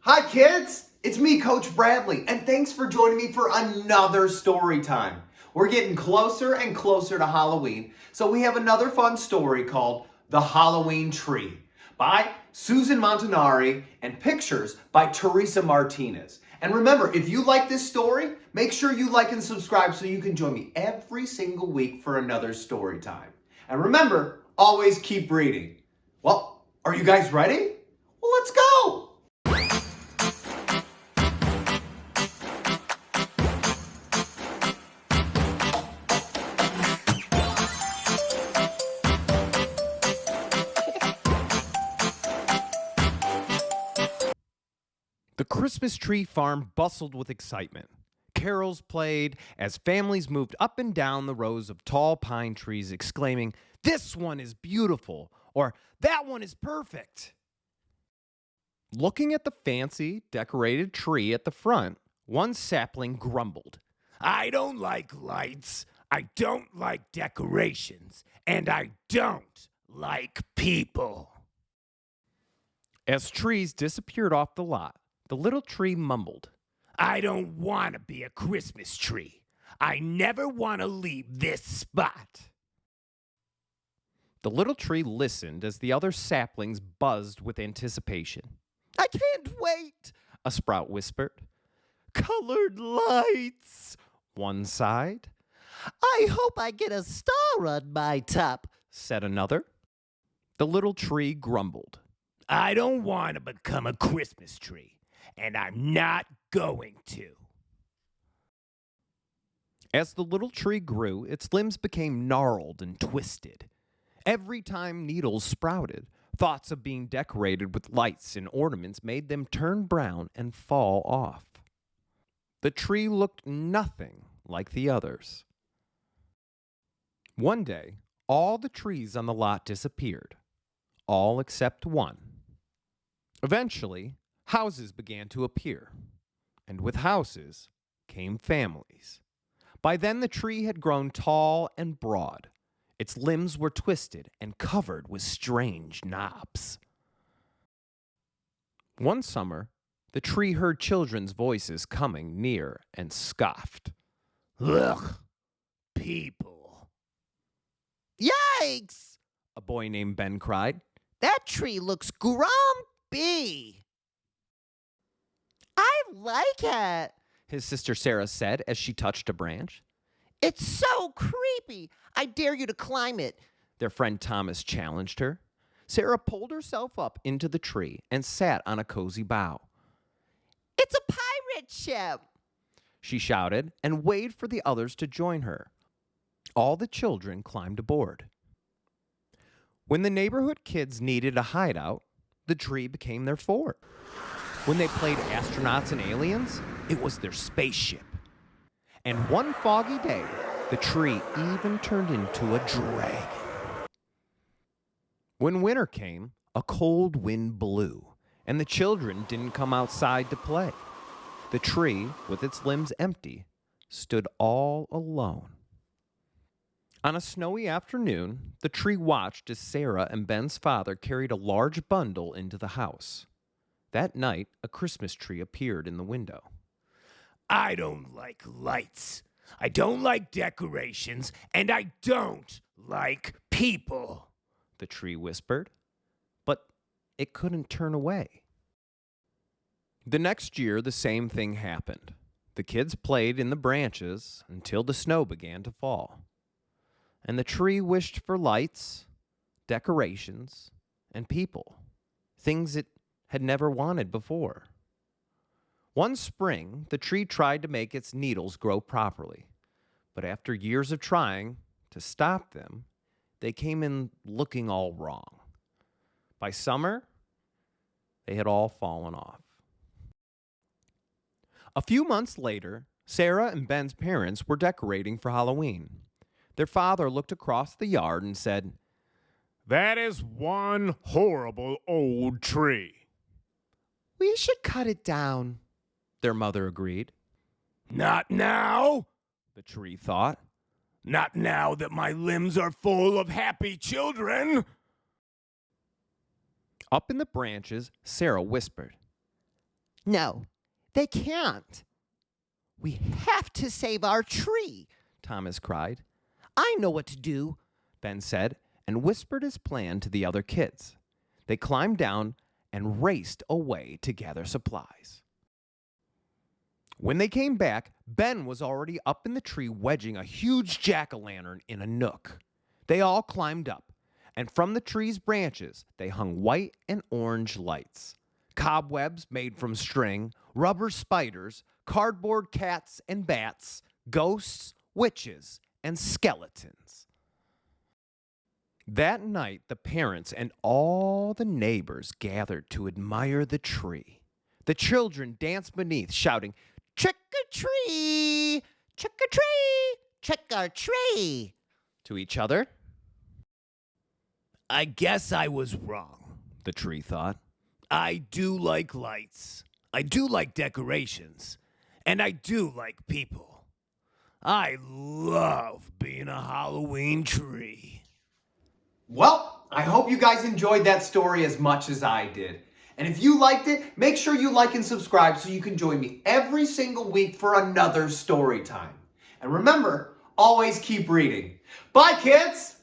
Hi kids, it's me, Coach Bradley, and thanks for joining me for another story time. We're getting closer and closer to Halloween, so we have another fun story called The Halloween Tree by Susan Montanari and pictures by Teresa Martinez. And remember, if you like this story, make sure you like and subscribe so you can join me every single week for another story time. And remember, always keep reading. Well, are you guys ready? Well, let's go! The Christmas tree farm bustled with excitement. Carols played as families moved up and down the rows of tall pine trees, exclaiming, "This one is beautiful," or "That one is perfect." Looking at the fancy, decorated tree at the front, one sapling grumbled, "I don't like lights, I don't like decorations, and I don't like people." As trees disappeared off the lot, the little tree mumbled, "I don't want to be a Christmas tree. I never want to leave this spot." The little tree listened as the other saplings buzzed with anticipation. "I can't wait," a sprout whispered. "Colored lights," one sighed. "I hope I get a star on my top," said another. The little tree grumbled, "I don't want to become a Christmas tree. And I'm not going to." As the little tree grew, its limbs became gnarled and twisted. Every time needles sprouted, thoughts of being decorated with lights and ornaments made them turn brown and fall off. The tree looked nothing like the others. One day, all the trees on the lot disappeared, all except one. Eventually, houses began to appear, and with houses came families. By then the tree had grown tall and broad. Its limbs were twisted and covered with strange knobs. One summer, the tree heard children's voices coming near and scoffed. "Ugh, people." "Yikes!" a boy named Ben cried. "That tree looks grumpy." "I like it," His sister Sarah said as she touched a branch. "It's so creepy. I dare you to climb it." Their friend Thomas challenged her. Sarah pulled herself up into the tree and sat on a cozy bough. "It's a pirate ship," she shouted and waved for the others to join her. All the children climbed aboard. When the neighborhood kids needed a hideout, the tree became their fort. When they played astronauts and aliens, it was their spaceship. And one foggy day, the tree even turned into a dragon. When winter came, a cold wind blew, and the children didn't come outside to play. The tree, with its limbs empty, stood all alone. On a snowy afternoon, the tree watched as Sarah and Ben's father carried a large bundle into the house. That night, a Christmas tree appeared in the window. "I don't like lights, I don't like decorations, and I don't like people," the tree whispered. But it couldn't turn away. The next year, the same thing happened. The kids played in the branches until the snow began to fall. And the tree wished for lights, decorations, and people, things it had never wanted before. One spring, the tree tried to make its needles grow properly, but after years of trying to stop them, they came in looking all wrong. By summer, they had all fallen off. A few months later, Sarah and Ben's parents were decorating for Halloween. Their father looked across the yard and said, "That is one horrible old tree." "We should cut it down," their mother agreed. "Not now," the tree thought. "Not now that my limbs are full of happy children." Up in the branches, Sarah whispered, No, they can't. We have to save our tree, Thomas cried. I know what to do. Ben said, and whispered his plan to the other kids. They climbed down and raced away to gather supplies. When they came back, Ben was already up in the tree wedging a huge jack-o'-lantern in a nook. They all climbed up, and from the tree's branches they hung white and orange lights. Cobwebs made from string, rubber spiders, cardboard cats and bats, ghosts, witches, and skeletons. That night, the parents and all the neighbors gathered to admire the tree. The children danced beneath, shouting, Trick-or-tree! Trick-or-tree! Trick-or-tree! to each other. I guess I was wrong, The tree thought. I do like lights. I do like decorations. And I do like people. I love being a Halloween tree. Well, I hope you guys enjoyed that story as much as I did. And if you liked it, make sure you like and subscribe so you can join me every single week for another story time. And remember, always keep reading. Bye, kids!